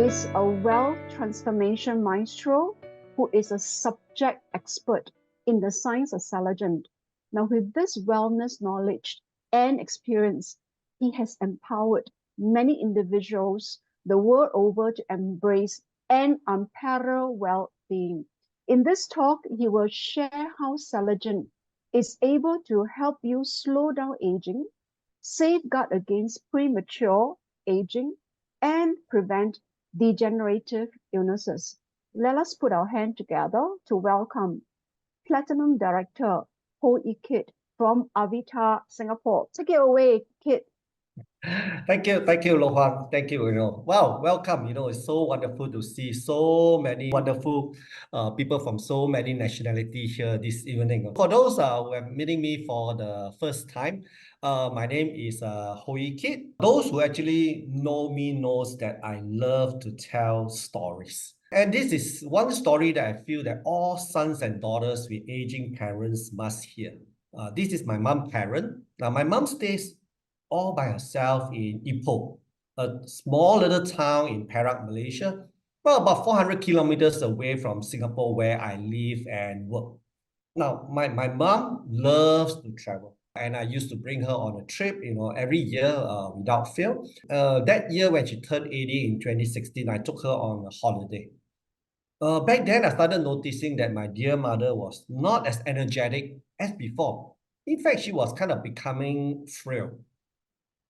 is a wealth transformation maestro who is a subject expert in the science of Celergen. Now, with this wellness knowledge and experience, he has empowered many individuals the world over to embrace an unparalleled well-being. In this talk, he will share how Celergen is able to help you slow down aging, safeguard against premature aging, and prevent degenerative illnesses. Let us put our hand together to welcome Platinum Director Ho-E Kit from Avita, Singapore. Take it away, Kit. Thank you, Lo Huang. Thank you. Wow, welcome. It's so wonderful to see so many wonderful people from so many nationalities here this evening. For those who are meeting me for the first time, my name is Ho-E Kit. Those who actually know me knows that I love to tell stories. And this is one story that I feel that all sons and daughters with aging parents must hear. This is my mom's parent. Now, my mom stays all by herself in Ipoh, a small little town in Perak, Malaysia, well, about 400 kilometers away from Singapore where I live and work. Now, my mom loves to travel, and I used to bring her on a trip, every year without fail. That year when she turned 80 in 2016, I took her on a holiday. Back then, I started noticing that my dear mother was not as energetic as before. In fact, she was kind of becoming frail.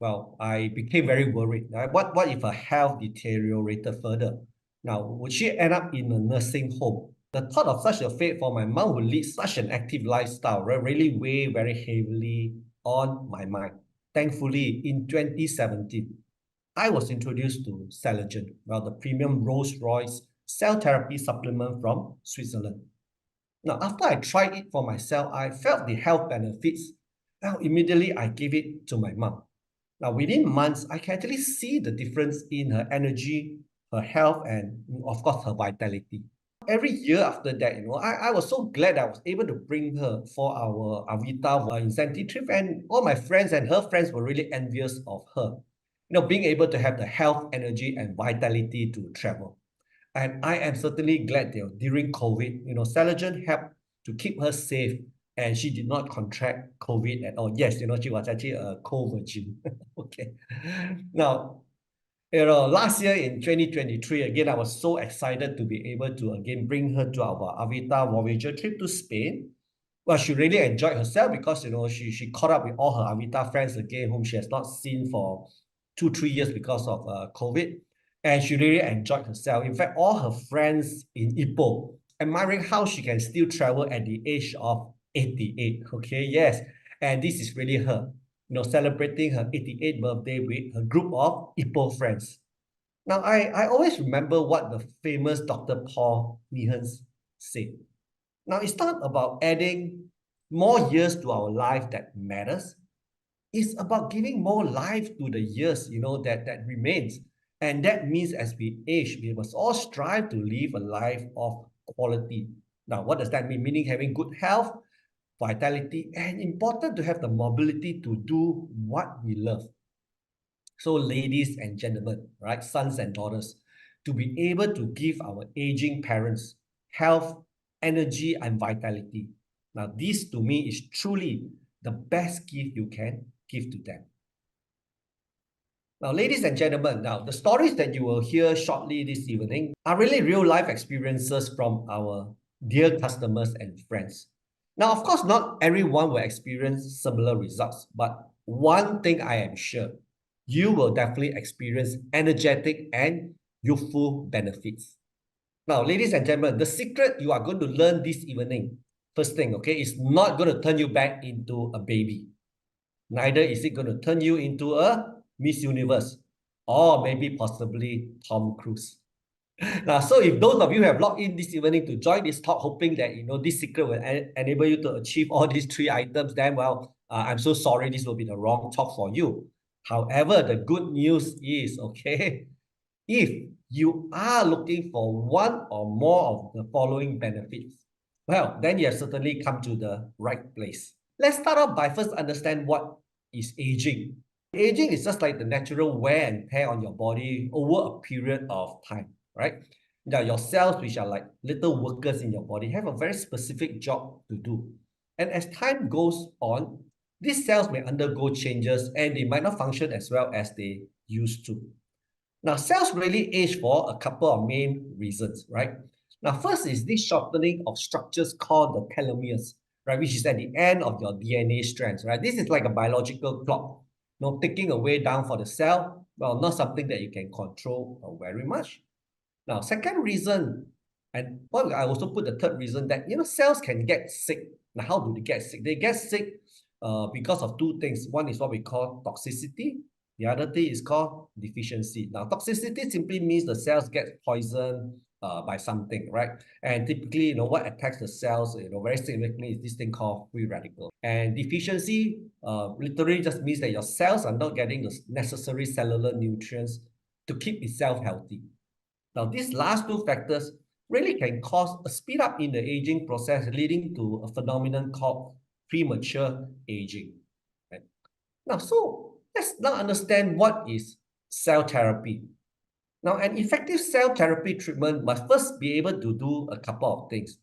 Well, I became very worried. What if her health deteriorated further? Now, would she end up in a nursing home? The thought of such a fate for my mom who leads such an active lifestyle really weighed very heavily on my mind. Thankfully, in 2017, I was introduced to Celergen, the premium Rolls-Royce cell therapy supplement from Switzerland. Now, after I tried it for myself, I felt the health benefits. Now, immediately I gave it to my mom. Now, within months, I can actually see the difference in her energy, her health, and of course, her vitality. Every year after that, I was so glad I was able to bring her for our Avita incentive trip, and all my friends and her friends were really envious of her. Being able to have the health, energy, and vitality to travel. And I am certainly glad that during COVID, Celergen helped to keep her safe, and she did not contract COVID at all. Yes, she was actually a co-virgin. Okay. Now, last year in 2023, again, I was so excited to be able to again bring her to our Avita Voyager trip to Spain. Well, she really enjoyed herself because, she caught up with all her Avita friends again, whom she has not seen for 2-3 years because of COVID. And she really enjoyed herself. In fact, all her friends in Ipoh, admiring how she can still travel at the age of 88. Okay, yes. And this is really her, celebrating her 88th birthday with a group of Ipoh friends. Now, I always remember what the famous Dr. Paul Nihans said. Now, it's not about adding more years to our life that matters. It's about giving more life to the years, that remains. And that means as we age, we must all strive to live a life of quality. Now, what does that mean? Meaning having good health, vitality, and important to have the mobility to do what we love. So ladies and gentlemen, right, sons and daughters, to be able to give our aging parents health, energy, and vitality. Now, this to me is truly the best gift you can give to them. Now, ladies and gentlemen, now the stories that you will hear shortly this evening are really real-life experiences from our dear customers and friends. Now, of course, not everyone will experience similar results, but one thing I am sure, you will definitely experience energetic and youthful benefits. Now, ladies and gentlemen, the secret you are going to learn this evening, first thing, okay, is not going to turn you back into a baby. Neither is it going to turn you into a Miss Universe, or maybe possibly Tom Cruise. Now, so if those of you have logged in this evening to join this talk, hoping that this secret will enable you to achieve all these 3 items, then well, I'm so sorry, this will be the wrong talk for you. However, the good news is, okay, if you are looking for one or more of the following benefits, well, then you have certainly come to the right place. Let's start off by first understand what is aging. Aging is just like the natural wear and tear on your body over a period of time, right? Now, your cells, which are like little workers in your body, have a very specific job to do. And as time goes on, these cells may undergo changes and they might not function as well as they used to. Now, cells really age for a couple of main reasons, right? Now, first is this shortening of structures called the telomeres, right, which is at the end of your DNA strands, right? This is like a biological clock, ticking away down for the cell. Well, not something that you can control very much. Now, second reason, and well, I also put the third reason that, cells can get sick. Now, how do they get sick? They get sick because of two things. One is what we call toxicity. The other thing is called deficiency. Now, toxicity simply means the cells get poisoned by something, right? And typically, what attacks the cells, very significantly is this thing called free radical. And deficiency literally just means that your cells are not getting the necessary cellular nutrients to keep itself healthy. Now, these last two factors really can cause a speed up in the aging process, leading to a phenomenon called premature aging. Right? Now, so let's now understand what is cell therapy. Now, an effective cell therapy treatment must first be able to do a couple of things.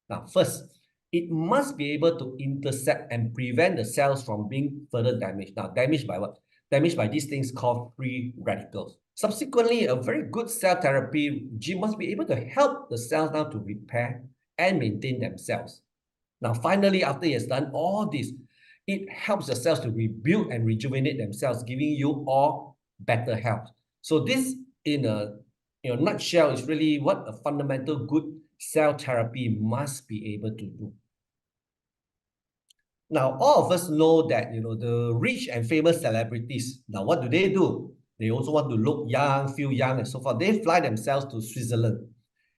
Now, first, it must be able to intercept and prevent the cells from being further damaged. Now, damaged by what? Damaged by these things called free radicals. Subsequently, a very good cell therapy regime must be able to help the cells now to repair and maintain themselves. Now, finally, after it has done all this, it helps the cells to rebuild and rejuvenate themselves, giving you all better health. So this, in a nutshell, is really what a fundamental good cell therapy must be able to do. Now, all of us know that, the rich and famous celebrities, now what do? They also want to look young, feel young, and so forth. They fly themselves to Switzerland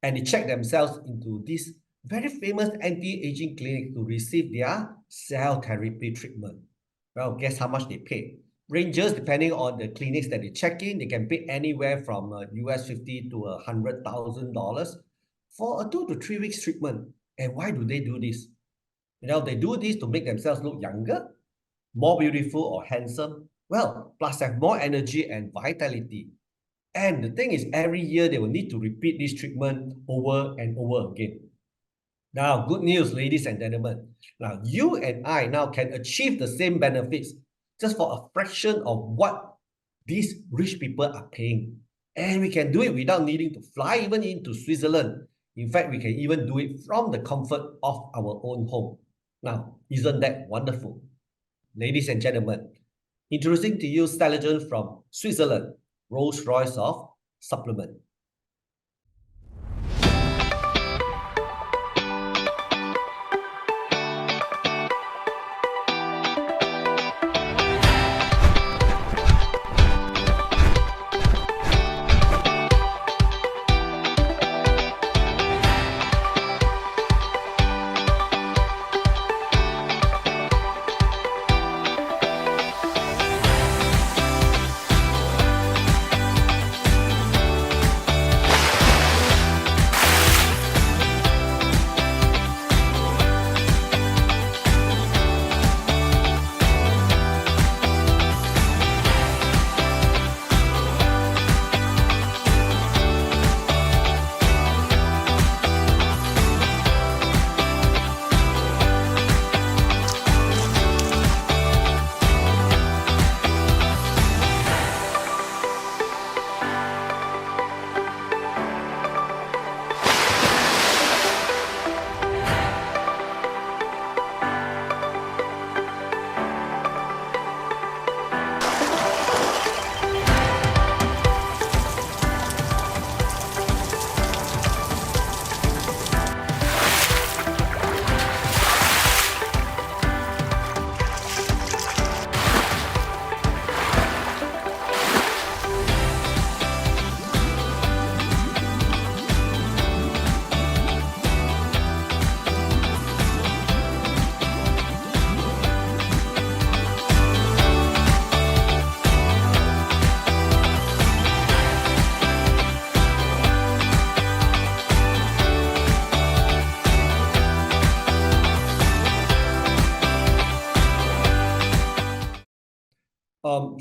and they check themselves into this very famous anti-aging clinic to receive their cell therapy treatment. Well, guess how much they pay? Ranges depending on the clinics that they check in. They can pay anywhere from US $50,000 to $100,000 for a 2 to 3 weeks treatment. And why do they do this? They do this to make themselves look younger, more beautiful or handsome, well, plus have more energy and vitality. And the thing is, every year they will need to repeat this treatment over and over again. Now, good news, ladies and gentlemen. Now, you and I now can achieve the same benefits just for a fraction of what these rich people are paying. And we can do it without needing to fly even into Switzerland. In fact, we can even do it from the comfort of our own home. Now, isn't that wonderful? Ladies and gentlemen, introducing to you Celergen from Switzerland, Rolls-Royce of supplement.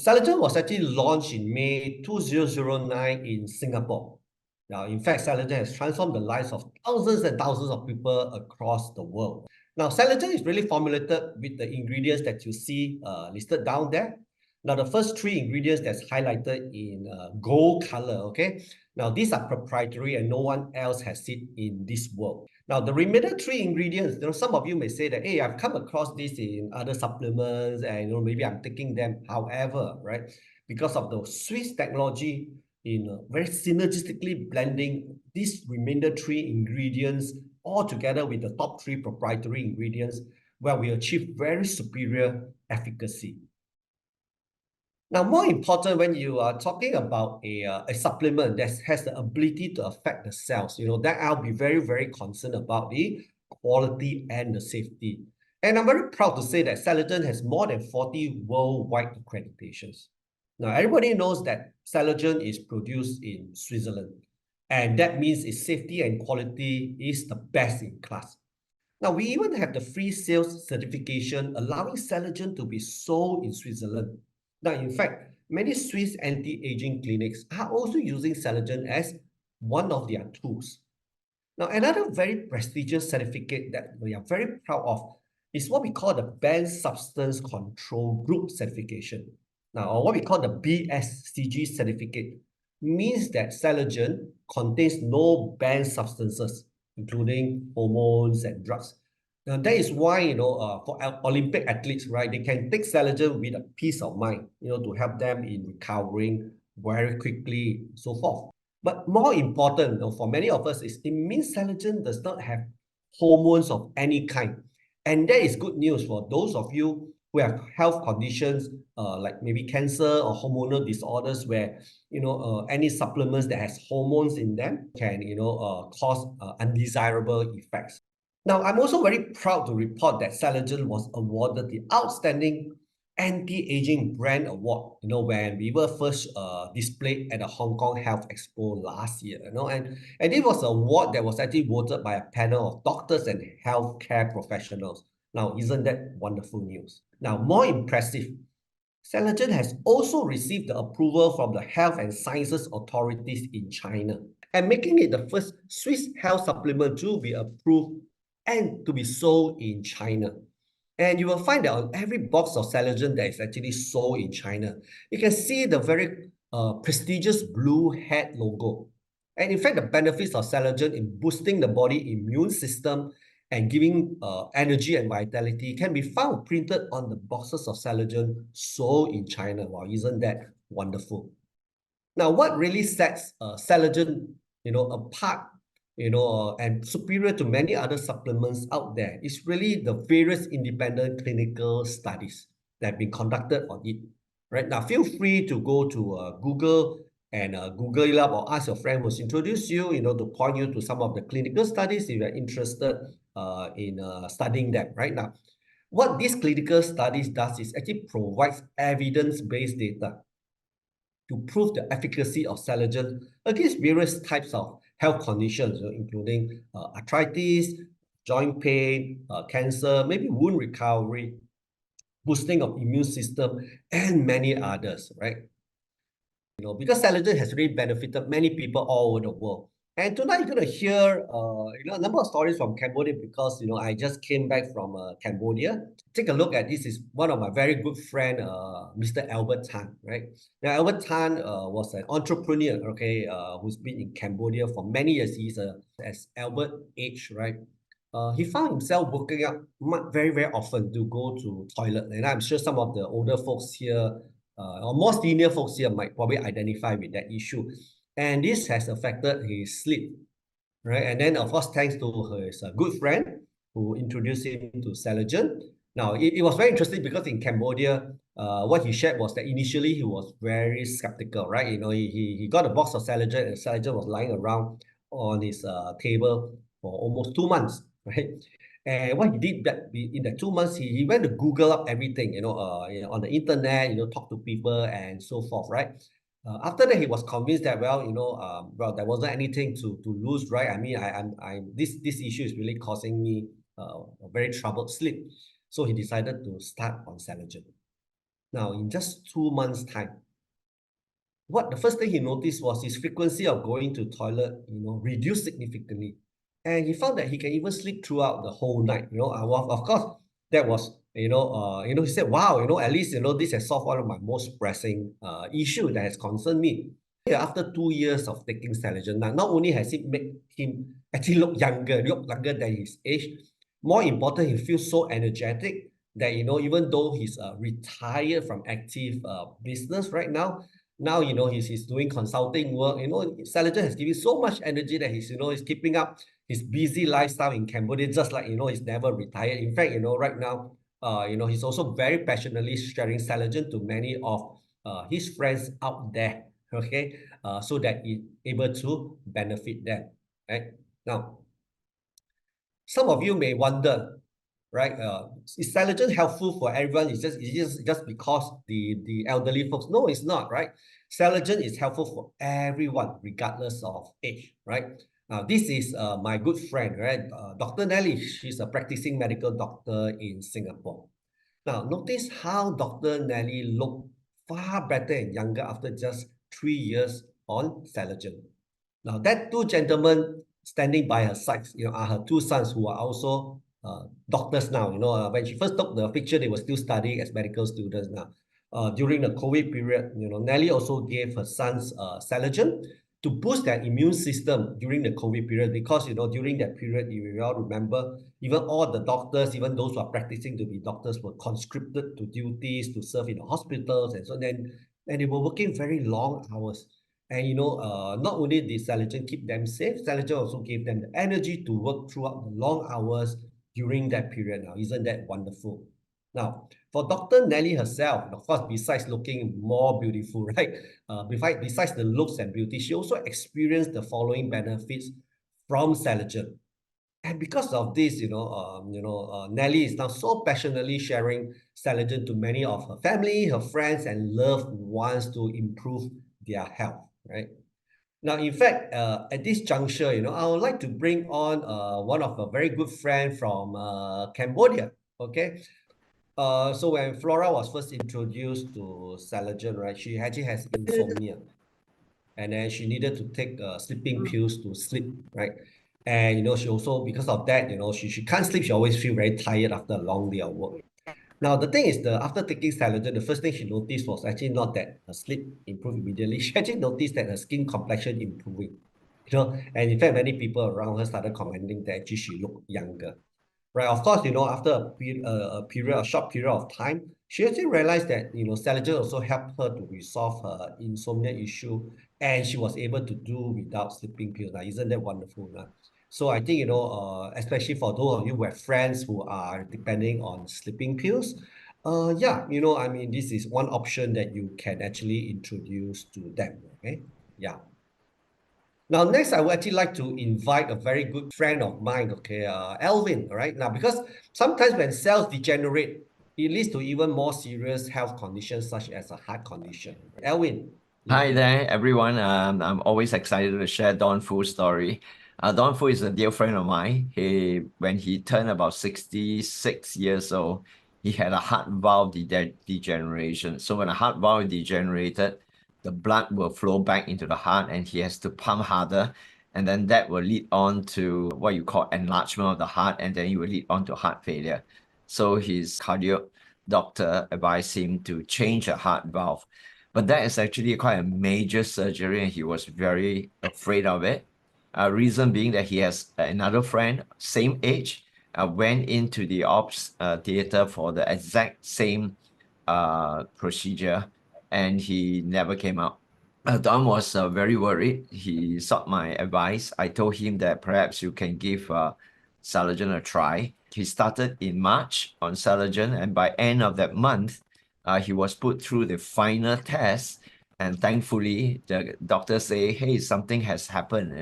Celergen was actually launched in May 2009 in Singapore. Now, in fact, Celergen has transformed the lives of thousands and thousands of people across the world. Now, Celergen is really formulated with the ingredients that you see listed down there. Now, the first three ingredients that's highlighted in gold color, okay? Now, these are proprietary and no one else has it in this world. Now, the remaining three ingredients, some of you may say that, hey, I've come across this in other supplements and, maybe I'm taking them. However, right, because of the Swiss technology in very synergistically blending these remainder three ingredients all together with the top three proprietary ingredients, where we achieve very superior efficacy. Now, more important, when you are talking about a supplement that has the ability to affect the cells, that I'll be very, very concerned about the quality and the safety. And I'm very proud to say that Celergen has more than 40 worldwide accreditations. Now, everybody knows that Celergen is produced in Switzerland, and that means its safety and quality is the best in class. Now, we even have the free sales certification allowing Celergen to be sold in Switzerland. Now, in fact, many Swiss anti-aging clinics are also using Celergen as one of their tools. Now, another very prestigious certificate that we are very proud of is what we call the Banned Substance Control Group certification. Now, or what we call the BSCG certificate means that Celergen contains no banned substances, including hormones and drugs. Now, that is why, for Olympic athletes, right, they can take Celergen with a peace of mind, to help them in recovering very quickly, so forth. But more important, for many of us, is it means Celergen does not have hormones of any kind. And that is good news for those of you who have health conditions like maybe cancer or hormonal disorders where, any supplements that has hormones in them can, cause undesirable effects. Now, I'm also very proud to report that Celergen was awarded the Outstanding Anti-Aging Brand Award, when we were first displayed at the Hong Kong Health Expo last year, and it was an award that was actually voted by a panel of doctors and healthcare professionals. Now, isn't that wonderful news? Now, more impressive, Celergen has also received the approval from the Health and Sciences authorities in China, and making it the first Swiss health supplement to be approved and to be sold in China. And you will find that on every box of Celergen that is actually sold in China, you can see the very prestigious blue hat logo. And in fact, the benefits of Celergen in boosting the body immune system and giving energy and vitality can be found printed on the boxes of Celergen sold in China. Wow, isn't that wonderful? Now, what really sets Celergen, apart, and superior to many other supplements out there is really the various independent clinical studies that have been conducted on it. Right now, feel free to go to Google and Google it up, or ask your friend who's introduced you, to point you to some of the clinical studies if you're interested in studying that right now. What these clinical studies does is actually provides evidence-based data to prove the efficacy of Celergen against various types of health conditions, including arthritis, joint pain, cancer, maybe wound recovery, boosting of immune system, and many others, right? Because Celergen has really benefited many people all over the world. And tonight you're going to hear, a number of stories from Cambodia because, I just came back from Cambodia. Take a look at this. Is one of my very good friend, Mr. Albert Tan, right? Now, Albert Tan was an entrepreneur, okay, who's been in Cambodia for many years. He's as Albert aged, right? He found himself waking up very, very often to go to toilet. And I'm sure some of the older folks here or more senior folks here might probably identify with that issue. And this has affected his sleep, right? And then, of course, thanks to his good friend who introduced him to Celergen. Now, it was very interesting because in Cambodia, what he shared was that initially he was very skeptical, right? He got a box of Celergen, and Celergen was lying around on his table for almost 2 months, right? And what he did that in the 2 months, he went to Google up everything, on the internet, talk to people and so forth, right? After that, he was convinced that there wasn't anything to lose, right? I mean, this issue is really causing me a very troubled sleep, so he decided to start on Celergen. Now, in just 2 months' time, the first thing he noticed was his frequency of going to toilet, reduced significantly. And he found that he can even sleep throughout the whole night. Of course, that was, he said, wow, at least, this has solved one of my most pressing issue that has concerned me. After 2 years of taking Celergen, now not only has it made him actually look younger than his age, more important, he feels so energetic that, even though he's retired from active business right now, he's doing consulting work. Celergen has given so much energy that he's keeping up his busy lifestyle in Cambodia, just like, he's never retired. In fact, right now, he's also very passionately sharing Celergen to many of his friends out there, okay, so that he's able to benefit them, right? Now, some of you may wonder, right? Is Celergen helpful for everyone? It's just because the elderly folks? No, it's not, right? Celergen is helpful for everyone, regardless of age, right? Now, this is my good friend, right? Dr. Nelly. She's a practicing medical doctor in Singapore. Now, notice how Dr. Nelly looked far better and younger after just 3 years on Celergen. Now, that two gentlemen standing by her side, are her two sons who are also doctors now. When she first took the picture, they were still studying as medical students now. During the COVID period, Nelly also gave her sons Celergen to boost their immune system during the COVID period, because during that period, you all remember, even all the doctors, even those who are practicing to be doctors, were conscripted to duties to serve in the hospitals, and they were working very long hours. And not only did Celergen keep them safe, Celergen also gave them the energy to work throughout the long hours during that period. Now, isn't that wonderful? Now, for Dr. Nelly herself, of course, besides looking more beautiful, right? Besides the looks and beauty, she also experienced the following benefits from Celergen. And because of this, Nelly is now so passionately sharing Celergen to many of her family, her friends, and loved ones to improve their health, right? Now, in fact, at this juncture, I would like to bring on one of a very good friend from Cambodia, okay? So when Flora was first introduced to Celergen, right, she actually has insomnia, and then she needed to take sleeping pills to sleep, right? And she also, because of that, she can't sleep. She always feel very tired after a long day of work. Now, the thing is, after taking Celergen, the first thing she noticed was actually not that her sleep improved immediately. She actually noticed that her skin complexion improving, and in fact, many people around her started commenting that actually she looked younger. Right, of course, after a short period of time, she actually realized that, Celergen also helped her to resolve her insomnia issue, and she was able to do without sleeping pills. Now, isn't that wonderful? Now? So I think, especially for those of you who have friends who are depending on sleeping pills, yeah, I mean, this is one option that you can actually introduce to them, okay? Yeah. Now, next, I would actually like to invite a very good friend of mine, okay, Alvin, all right? Now, because sometimes when cells degenerate, it leads to even more serious health conditions, such as a heart condition. Alvin. Yeah. Hi there, everyone. I'm always excited to share Don Fu's story. Don Fu is a dear friend of mine. When he turned about 66 years old, he had a heart valve degeneration. So when a heart valve degenerated, the blood will flow back into the heart and he has to pump harder. And then that will lead on to what you call enlargement of the heart, and then it will lead on to heart failure. So his cardio doctor advised him to change a heart valve. But that is actually quite a major surgery, and he was very afraid of it. Reason being that he has another friend, same age, went into the ops theater for the exact same procedure, and he never came out. Don was very worried. He sought my advice. I told him that perhaps you can give Celergen a try. He started in March on Celergen, and by end of that month, he was put through the final test, and thankfully the doctor say, hey, something has happened,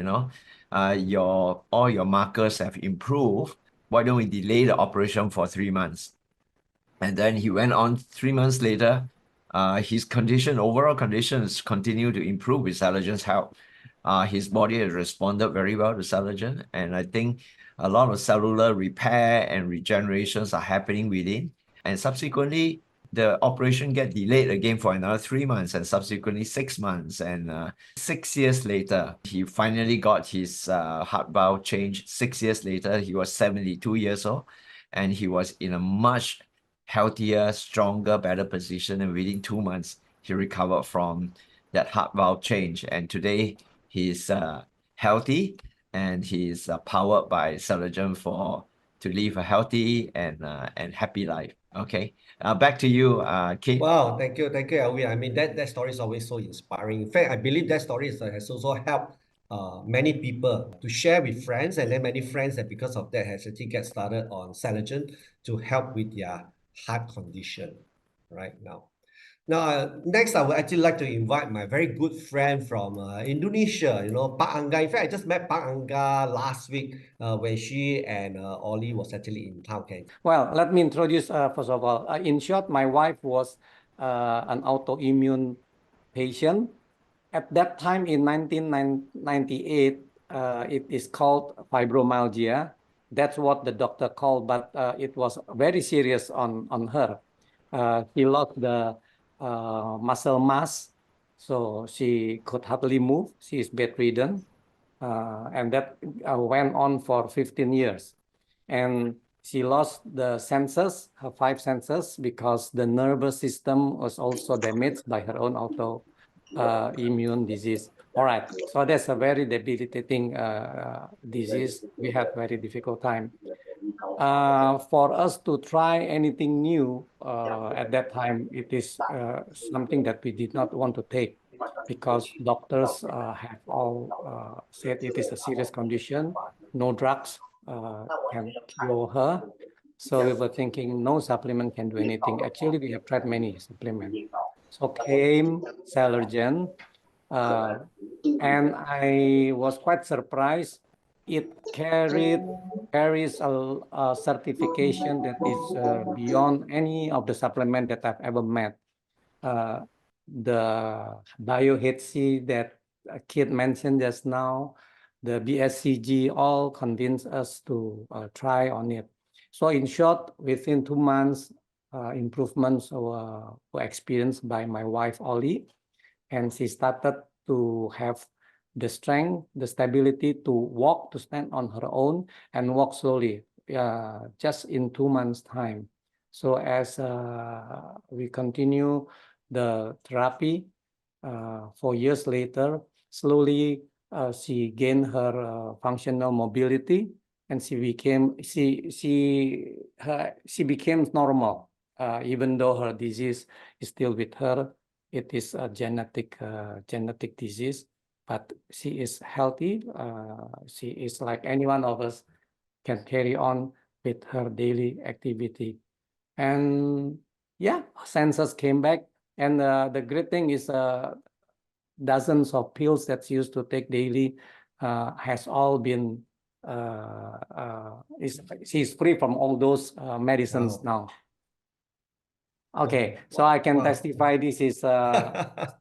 all your markers have improved. Why don't we delay the operation for 3 months? And then he went on 3 months later. His overall conditions continue to improve with Celergen's help. His body has responded very well to Celergen, and I think a lot of cellular repair and regenerations are happening within. And subsequently, The operation get delayed again for another 3 months and subsequently 6 months. And 6 years later, he finally got his heart valve changed. 6 years later, he was 72 years old and he was in a much healthier, stronger, better position. And within 2 months, he recovered from that heart valve change. And today he's healthy and he's powered by Celergen to live a healthy and happy life. Okay. Back to you, Kate. Wow, thank you, Alvin. I mean, that story is always so inspiring. In fact, I believe that story has also helped many people to share with friends, and then many friends that because of that has actually get started on Celergen to help with their heart condition right now. Now, next, I would actually like to invite my very good friend from Indonesia, Pak Angga. In fact, I just met Pak Angga last week when she and Ollie was actually in town. Well, let me introduce, first of all, in short, my wife was an autoimmune patient. At that time in 1998, it is called fibromyalgia. That's what the doctor called, but it was very serious on her. She lost the muscle mass, so she could hardly move. She is bedridden, and that went on for 15 years. And she lost the senses, her 5 senses, because the nervous system was also damaged by her own autoimmune disease. All right, so that's a very debilitating disease. We had very difficult time. For us to try anything new at that time, it is something that we did not want to take because doctors have all said it is a serious condition, no drugs can cure her. So we were thinking no supplement can do anything. Actually, we have tried many supplements. So came Celergen, and I was quite surprised. It carries a certification that is beyond any of the supplement that I've ever met. The bioHC that Kit mentioned just now, the BSCG, all convinced us to try on it. So in short, within 2 months, improvements were experienced by my wife, Ollie, and she started to have the strength, the stability to walk, to stand on her own and walk slowly, just in 2 months' time. So as we continue the therapy, 4 years later, slowly she gained her functional mobility, and she became normal, even though her disease is still with her. It is a genetic disease, but she is healthy. She is like any one of us, can carry on with her daily activity. And yeah, senses came back. And the great thing is dozens of pills that she used to take daily has all been, she's free from all those medicines now. Okay, so I can testify this is,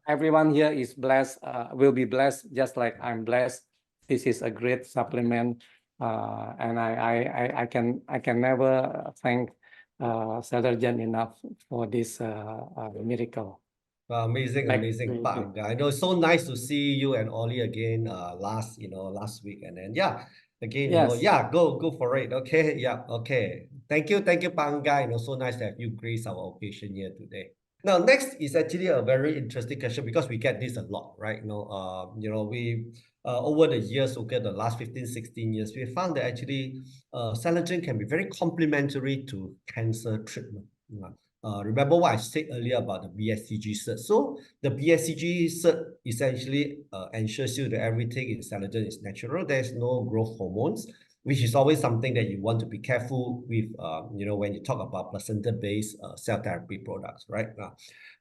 everyone here is blessed, will be blessed, just like I'm blessed. This is a great supplement, and I can never thank Celergen enough for this miracle. Wow, amazing, Pak Angga. I know it's so nice to see you and Ollie again last week. And then again, Yes. go for it. Okay, okay. Thank you, Pak Angga. So nice to have you grace our occasion here today. Now, next is actually a very interesting question because we get this a lot, right? We over the years, okay, the last 15, 16 years, we found that actually Celergen can be very complementary to cancer treatment. Remember what I said earlier about the BSCG cert. So the BSCG cert essentially ensures you that everything in Celergen is natural. There's no growth hormones, which is always something that you want to be careful with, when you talk about placenta-based cell therapy products, right?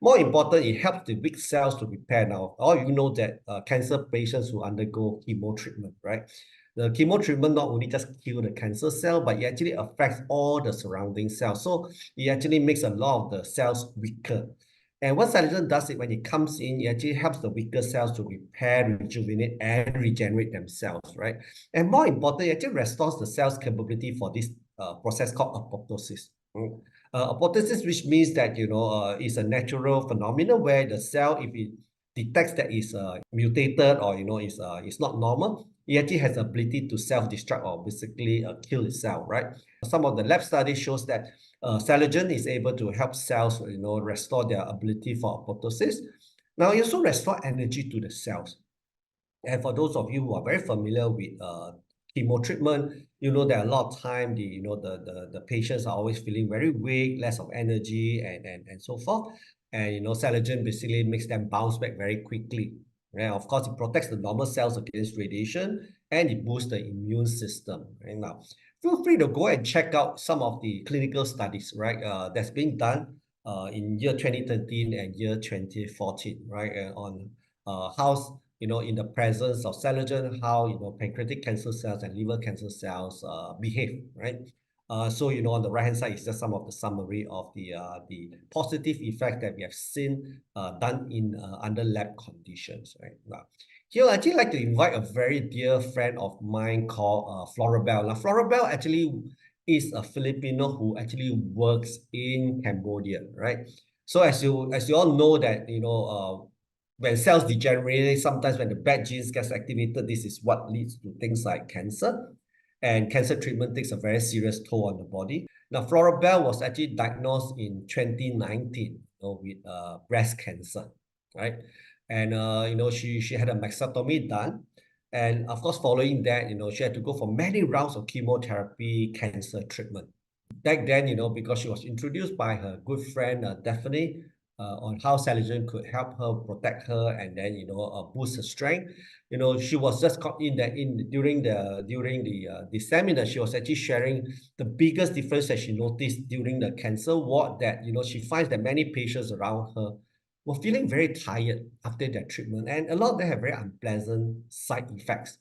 More important, it helps the weak cells to repair. Now, all you know that cancer patients who undergo chemo treatment, right? The chemo treatment not only just kill the cancer cell, but it actually affects all the surrounding cells. So it actually makes a lot of the cells weaker. And what Celergen does it when it comes in, it actually helps the weaker cells to repair, rejuvenate, and regenerate themselves, right? And more important, it actually restores the cell's capability for this process called apoptosis. Apoptosis, which means that, it's a natural phenomenon where the cell, if it detects that it's mutated or, it's not normal, it actually has the ability to self-destruct or basically kill itself, right? Some of the lab studies shows that Celergen is able to help cells, restore their ability for apoptosis. Now, it also restore energy to the cells. And for those of you who are very familiar with chemo treatment, you know that a lot of time the patients are always feeling very weak, less of energy, and so forth. And Celergen basically makes them bounce back very quickly. Right? Of course, it protects the normal cells against radiation and it boosts the immune system. Right? Now, feel free to go and check out some of the clinical studies, right? That's being done in year 2013 and year 2014, right? On how in the presence of Celergen, how pancreatic cancer cells and liver cancer cells behave, right? So on the right hand side is just some of the summary of the positive effect that we have seen done in under lab conditions, right? Now, here I'd actually like to invite a very dear friend of mine called Florabelle. Now, Florabelle actually is a Filipino who actually works in Cambodia, right? So as you all know that when cells degenerate, sometimes when the bad genes gets activated, this is what leads to things like cancer. And cancer treatment takes a very serious toll on the body. Now, Florabelle was actually diagnosed in 2019 with breast cancer, right? And she had a mastectomy done. And of course, following that, she had to go for many rounds of chemotherapy cancer treatment. Back then, because she was introduced by her good friend Daphne, on how Celergen could help her, protect her, and then boost her strength. She was just during the seminar, she was actually sharing the biggest difference that she noticed during the cancer ward, that she finds that many patients around her were feeling very tired after their treatment, and a lot of them have very unpleasant side effects.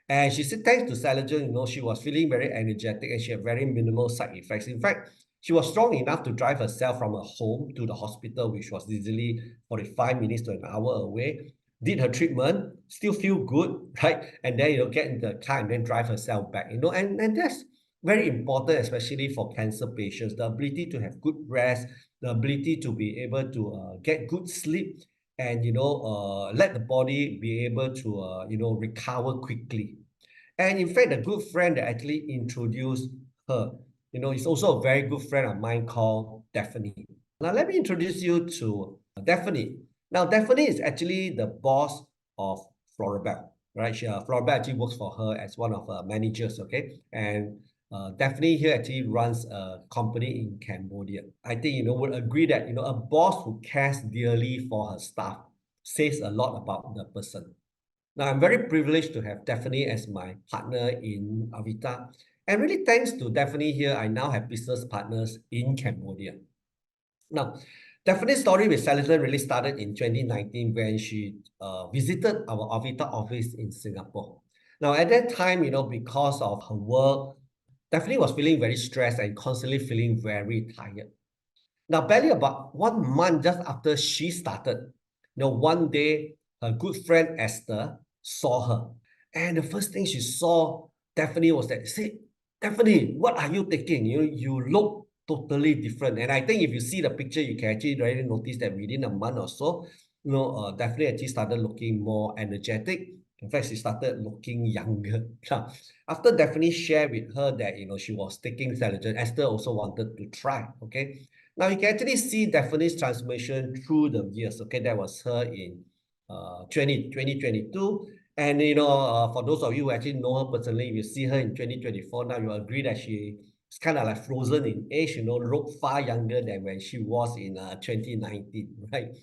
And she said, thanks to Celergen, she was feeling very energetic and she had very minimal side effects. In fact, she was strong enough to drive herself from her home to the hospital, which was easily 45 minutes to an hour away. Did her treatment, still feel good, right? And then, get in the car and then drive herself back, and that's very important, especially for cancer patients, the ability to have good rest, the ability to be able to get good sleep, and let the body be able to recover quickly. And in fact, a good friend that actually introduced her, is also a very good friend of mine called Daphne. Now, let me introduce you to Daphne. Now, Daphne is actually the boss of Florabelle, right? Florabelle actually works for her as one of her managers, okay? And Daphne here actually runs a company in Cambodia. I think, would agree that, a boss who cares dearly for her staff says a lot about the person. Now, I'm very privileged to have Daphne as my partner in Avita. And really thanks to Daphne here, I now have business partners in Cambodia. Now, Daphne's story with Celergen really started in 2019 when she visited our Avita office in Singapore. Now, at that time, because of her work, Daphne was feeling very stressed and constantly feeling very tired. Now, barely about 1 month just after she started, one day, her good friend Esther saw her. And the first thing she saw Daphne was that, say, Daphne, what are you taking? You look totally different. And I think if you see the picture, you can actually already notice that within a month or so, Daphne actually started looking more energetic. In fact, she started looking younger. After Daphne shared with her that, she was taking Celergen, Esther also wanted to try, okay? Now, you can actually see Daphne's transformation through the years, okay? That was her in 2022. And, for those of you who actually know her personally, if you see her in 2024, now you agree that she is kind of like frozen in age, look far younger than when she was in 2019, right?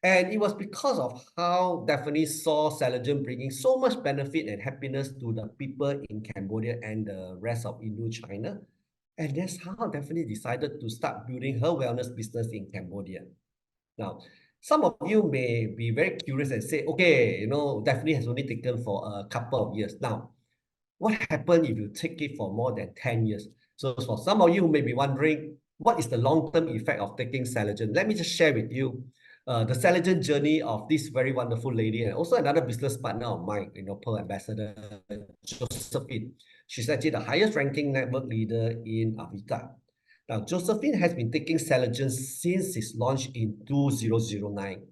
And it was because of how Daphne saw Celergen bringing so much benefit and happiness to the people in Cambodia and the rest of Indochina. And that's how Daphne decided to start building her wellness business in Cambodia. Now, some of you may be very curious and say, okay, Daphne has only taken for a couple of years. Now, what happens if you take it for more than 10 years? So for some of you who may be wondering, what is the long-term effect of taking Celergen? Let me just share with you the Celergen journey of this very wonderful lady and also another business partner of mine, Pearl Ambassador Josephine. She's actually the highest ranking network leader in Avita. Now, Josephine has been taking Celergen since its launch in 2009.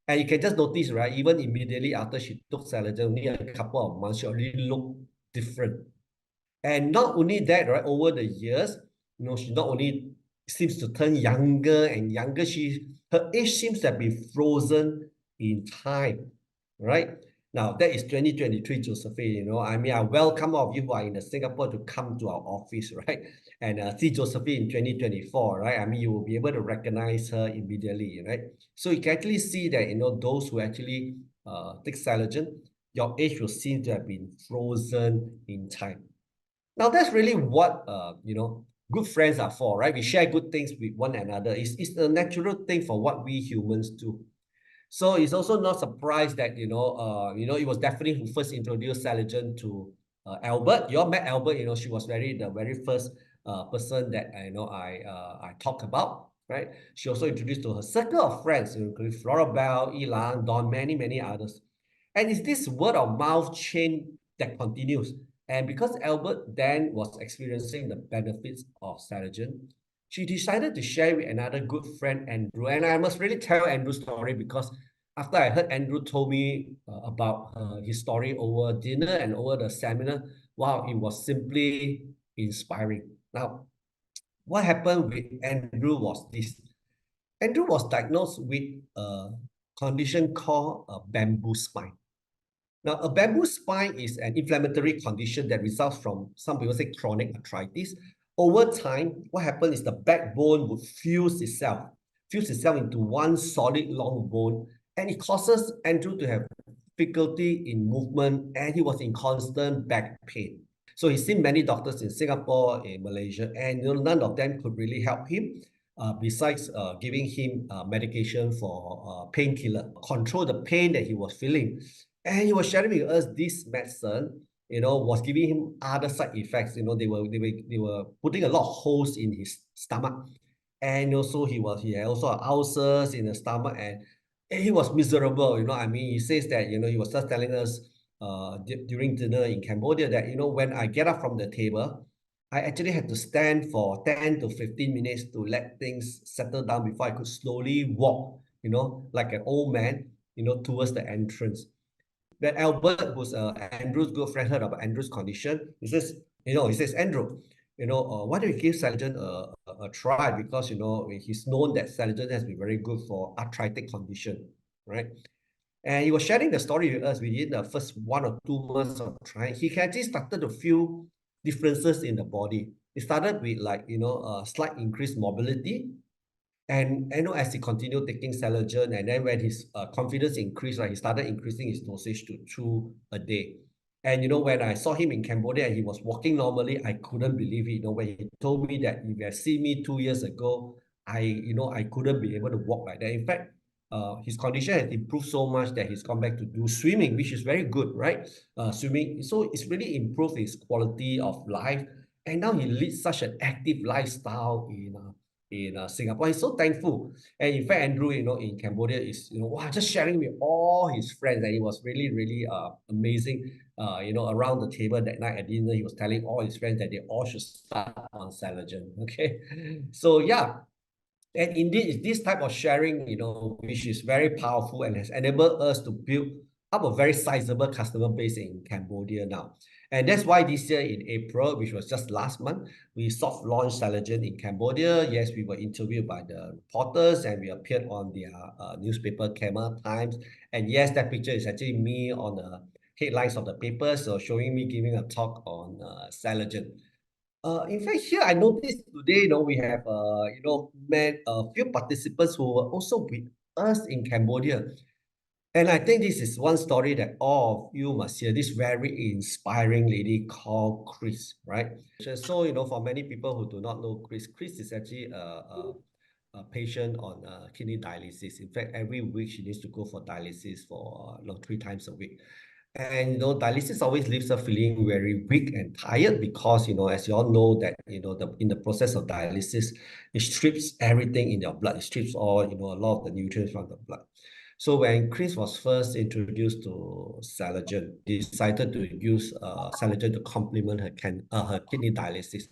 And you can just notice, right, even immediately after she took Celergen, only a couple of months, she already looked different. And not only that, right, over the years, she not only seems to turn younger and younger, her age seems to have been frozen in time, right? Now, that is 2023, Josephine. I mean, I welcome all of you who are in Singapore to come to our office, right? And see Josephine in 2024, right? I mean, you will be able to recognize her immediately, right? So you can actually see that, those who actually take Celergen, your age will seem to have been frozen in time. Now, that's really what, good friends are for, right? We share good things with one another. It's a natural thing for what we humans do. So it's also not surprised that, it was definitely who first introduced Celergen to Albert. You all met Albert, she was the very first person that, I talk about, right? She also introduced to her circle of friends, including Florabelle, Ilang, Don, many, many others. And it's this word of mouth chain that continues. And because Albert then was experiencing the benefits of Celergen, she decided to share with another good friend, Andrew. And I must really tell Andrew's story because after I heard Andrew told me about his story over dinner and over the seminar, wow, it was simply inspiring. Now, what happened with Andrew was this. Andrew was diagnosed with a condition called a bamboo spine. Now, a bamboo spine is an inflammatory condition that results from, some people say, chronic arthritis. Over time, what happens is the backbone would fuse itself into one solid long bone, and it causes Andrew to have difficulty in movement, and he was in constant back pain. So he's seen many doctors in Singapore, in Malaysia, and none of them could really help him. Besides giving him medication for painkiller, control the pain that he was feeling. And he was sharing with us this medicine, was giving him other side effects. They were putting a lot of holes in his stomach. And also he had also ulcers in the stomach, and he was miserable. I mean, he says that, he was just telling us during dinner in Cambodia that, when I get up from the table, I actually had to stand for 10 to 15 minutes to let things settle down before I could slowly walk, like an old man, towards the entrance. When Albert, who's Andrew's good friend, heard about Andrew's condition, he says, Andrew, why don't you give Celergen a try? Because, he's known that Celergen has been very good for arthritic condition, right? And he was sharing the story with us within the first 1 or 2 months of trying. He actually started to feel differences in the body. It started with a slight increased mobility. And as he continued taking Celergen, and then when his confidence increased, right, he started increasing his dosage to 2 a day. And when I saw him in Cambodia and he was walking normally, I couldn't believe it. When he told me that if you had seen me 2 years ago, I couldn't be able to walk like that. In fact, his condition has improved so much that he's gone back to do swimming, which is very good, right? Swimming, so it's really improved his quality of life. And now he leads such an active lifestyle in Singapore. He's so thankful. And in fact, Andrew, in Cambodia is, wow, just sharing with all his friends. And it was really, really amazing. Around the table that night at dinner, he was telling all his friends that they all should start on Celergen. Okay. So yeah. And indeed, it's this type of sharing, which is very powerful and has enabled us to build up a very sizable customer base in Cambodia now. And that's why this year in April, which was just last month, we soft launched Celergen in Cambodia. Yes, we were interviewed by the reporters and we appeared on their newspaper, Khmer Times. And yes, that picture is actually me on the headlines of the paper, so showing me giving a talk on Celergen. In fact, here I noticed today, we have, met a few participants who were also with us in Cambodia. And I think this is one story that all of you must hear, this very inspiring lady called Chris, right? So, for many people who do not know Chris is actually a patient on kidney dialysis. In fact, every week she needs to go for dialysis for 3 times a week. And dialysis always leaves her feeling very weak and tired because, as you all know that, in the process of dialysis, it strips everything in your blood. It strips all, a lot of the nutrients from the blood. So when Chris was first introduced to Celergen, decided to use Celergen to complement her kidney dialysis.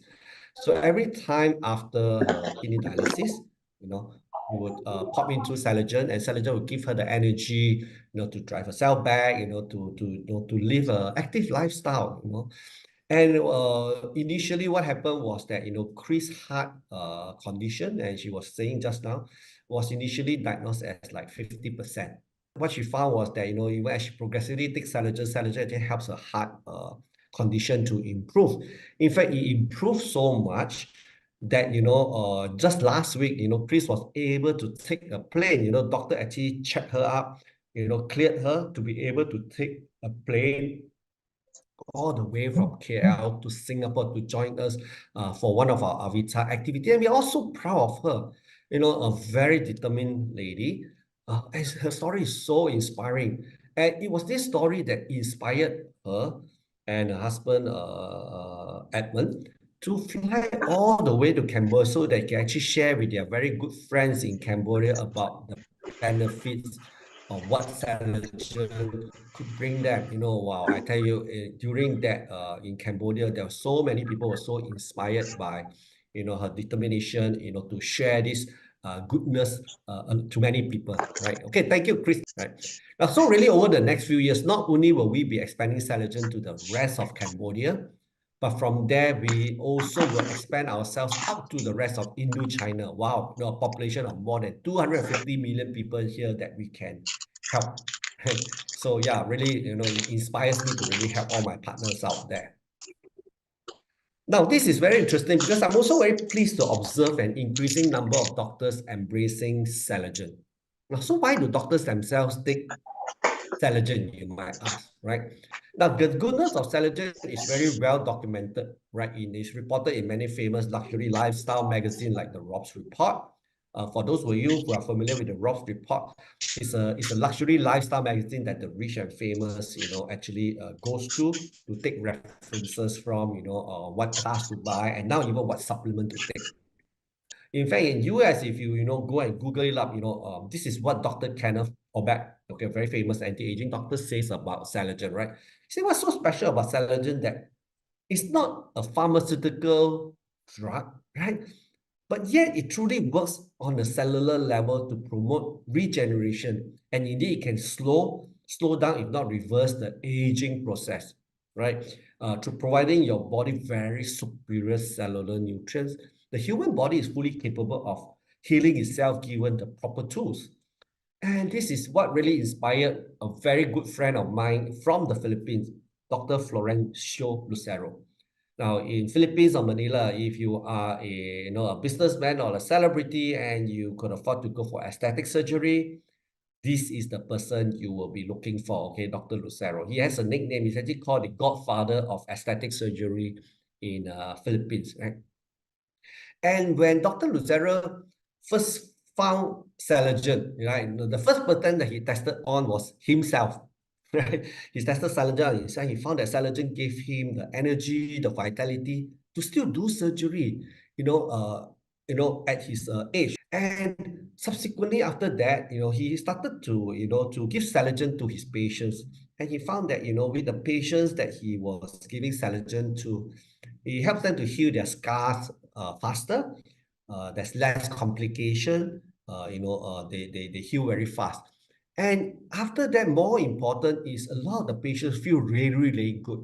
So every time after her kidney dialysis, you know, we would pop into Celergen, and Celergen would give her the energy, you know, to drive herself back, you know, to live an active lifestyle, you know. And initially, what happened was that, you know, Chris' heart condition, and she was saying just now, was initially diagnosed as like 50%. What she found was that, you know, even as she progressively takes Celergen, Celergen actually helps her heart condition to improve. In fact, it improved so much that, you know, just last week, you know, Chris was able to take a plane. You know, doctor actually checked her up, you know, cleared her to be able to take a plane all the way from KL to Singapore to join us for one of our Avita activity. And we're also proud of her. You know, a very determined lady. And her story is so inspiring. And it was this story that inspired her and her husband, Edmund, to fly all the way to Cambodia so they can actually share with their very good friends in Cambodia about the benefits of what Celergen could bring them. You know, wow, I tell you, during that in Cambodia, there were so many people were so inspired by, you know, her determination, you know, to share this goodness to many people, right? Okay, thank you, Chris. Right. Now, so really over the next few years, not only will we be expanding Celergen to the rest of Cambodia, but from there, we also will expand ourselves out to the rest of Indo-China. Wow, you know, a population of more than 250 million people here that we can help. Right? So yeah, really, you know, it inspires me to really help all my partners out there. Now, this is very interesting because I'm also very pleased to observe an increasing number of doctors embracing Celergen. Now, so why do doctors themselves take Celergen, you might ask, right? Now, the goodness of Celergen is very well documented, right? It's reported in many famous luxury lifestyle magazines like the Rob's Report. For those of you who are familiar with the Rob's Report, it's a luxury lifestyle magazine that the rich and famous, you know, actually goes to take references from, you know, what cars to buy and now even what supplement to take. In fact, in US, if you know go and Google it up, you know, this is what Dr. Kenneth Obak, okay, very famous anti-aging doctor, says about Celergen, right? He said, what's so special about Celergen that it's not a pharmaceutical drug, right? But yet it truly works on the cellular level to promote regeneration. And indeed, it can slow down, if not reverse, the aging process, right? Through providing your body very superior cellular nutrients. The human body is fully capable of healing itself given the proper tools. And this is what really inspired a very good friend of mine from the Philippines, Dr. Florencio Lucero. Now, in Philippines or Manila, if you are a businessman or a celebrity and you could afford to go for aesthetic surgery, this is the person you will be looking for, okay, Dr. Lucero. He has a nickname. He's actually called the godfather of aesthetic surgery in Philippines, right? And when Dr. Lucero first found Celergen, right, the first person that he tested on was himself. Right? He tested Celergen on himself. He found that Celergen gave him the energy, the vitality to still do surgery, at his age. And subsequently after that, he started to give Celergen to his patients. And he found that, with the patients that he was giving Celergen to, it helps them to heal their scars faster. There's less complication. They heal very fast. And after that, more important is a lot of the patients feel really, really good,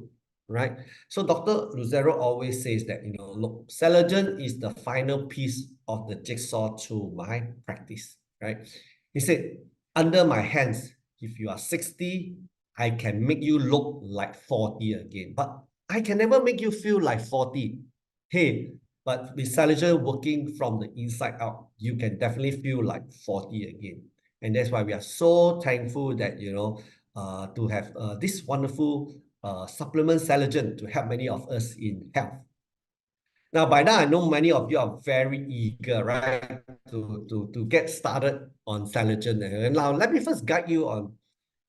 right? So Dr. Lucero always says that, look, Celergen is the final piece of the jigsaw to my practice, right? He said, under my hands, if you are 60, I can make you look like 40 again. But I can never make you feel like 40. Hey, but with Celergen working from the inside out, you can definitely feel like 40 again. And that's why we are so thankful that, to have this wonderful supplement Celergen to help many of us in health. Now, by now, I know many of you are very eager, right, to get started on Celergen. And now, let me first guide you on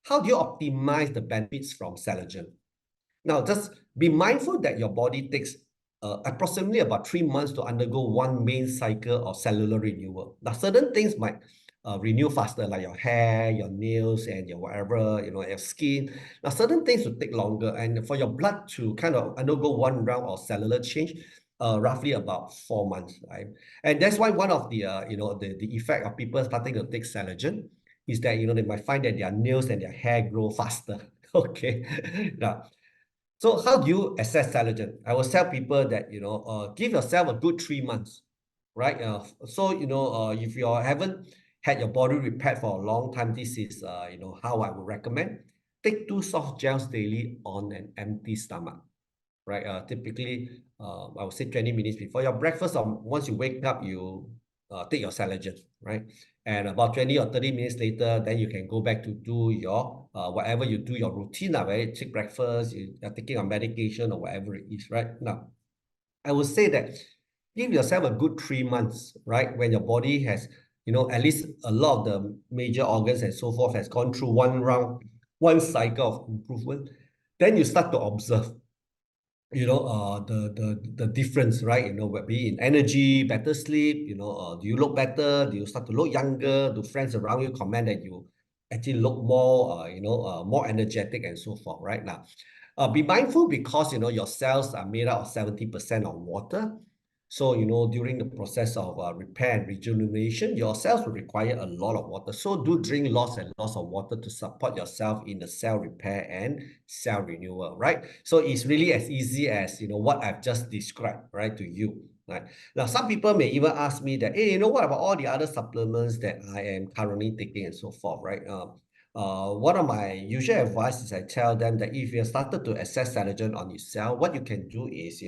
how do you optimize the benefits from Celergen. Now, just be mindful that your body takes approximately about 3 months to undergo one main cycle of cellular renewal. Now, certain things might renew faster, like your hair, your nails, and your whatever, your skin. Now, certain things will take longer. And for your blood to kind of undergo one round of cellular change, roughly about 4 months, right? And that's why one of the the effect of people starting to take Celergen is that they might find that their nails and their hair grow faster. Okay, now, so how do you assess Celergen? I will tell people that give yourself a good 3 months, right? So if you haven't had your body repaired for a long time, this is how I would recommend. Take 2 soft gels daily on an empty stomach, right? Typically, I would say 20 minutes before your breakfast, or once you wake up, you take your Celergen, right? And about 20 or 30 minutes later, then you can go back to do your whatever you do, your routine, right? Take breakfast, you are taking a medication or whatever it is, right? Now, I would say that give yourself a good 3 months, right? When your body has, at least a lot of the major organs and so forth has gone through one cycle of improvement. Then you start to observe, the difference, right? Be in energy, better sleep, do you look better? Do you start to look younger? Do friends around you comment that you actually look more, more energetic and so forth, right? Now, be mindful because, your cells are made up of 70% of water. So, during the process of repair and rejuvenation, your cells will require a lot of water. So do drink lots and lots of water to support yourself in the cell repair and cell renewal, right? So it's really as easy as, what I've just described, right, to you, right? Now, some people may even ask me that, hey, what about all the other supplements that I am currently taking and so forth, right? One of my usual advice is I tell them that if you have started to assess Celergen on yourself, what you can do is,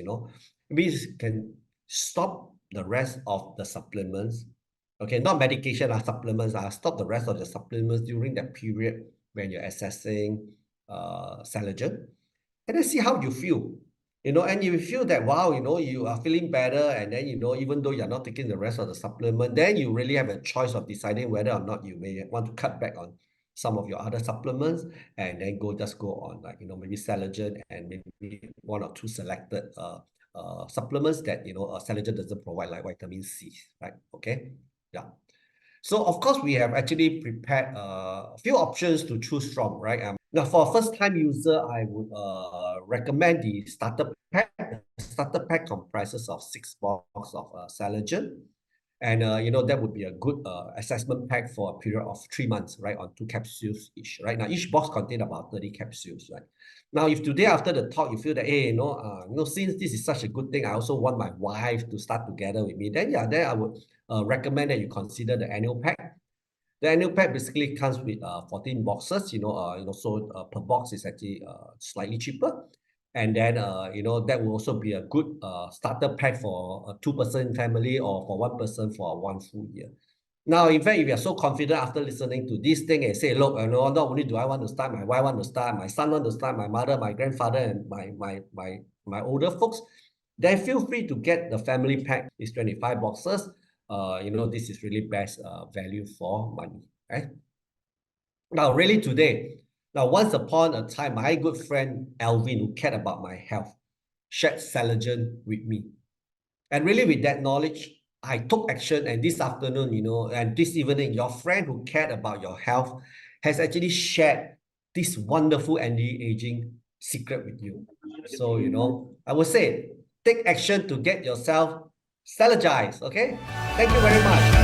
we can stop the rest of the supplements. Okay, not medication, supplements. Stop the rest of the supplements during that period when you're assessing Celergen. And then see how you feel. And if you feel that, wow, you are feeling better, and then, even though you're not taking the rest of the supplement, then you really have a choice of deciding whether or not you may want to cut back on some of your other supplements, and then just go on, like, maybe Celergen and maybe 1 or 2 selected supplements that, Celergen doesn't provide, like vitamin C, right? Okay, yeah. So of course, we have actually prepared a few options to choose from, right? Now, for a first-time user, I would recommend the starter pack. The starter pack comprises of 6 boxes of Celergen. And, that would be a good assessment pack for a period of 3 months, right? On 2 capsules each, right? Now, each box contains about 30 capsules, right? Now, if today after the talk, you feel that, hey, since this is such a good thing, I also want my wife to start together with me, then, yeah, then I would recommend that you consider the annual pack. The annual pack basically comes with 14 boxes, so per box is actually slightly cheaper. And then, that will also be a good starter pack for a 2-person family or for 1 person for 1 full year. Now, in fact, if you're so confident after listening to this thing and say, look, not only do I want to start, my wife want to start, my son want to start, my mother, my grandfather, and my older folks, then feel free to get the family pack. It's 25 boxes. This is really best value for money, right? Now, really today, once upon a time, my good friend Alvin, who cared about my health, shared Celergen with me. And really with that knowledge, I took action, and this afternoon, and this evening, your friend who cared about your health has actually shared this wonderful anti-aging secret with you. So, I would say, take action to get yourself Celergized, okay? Thank you very much.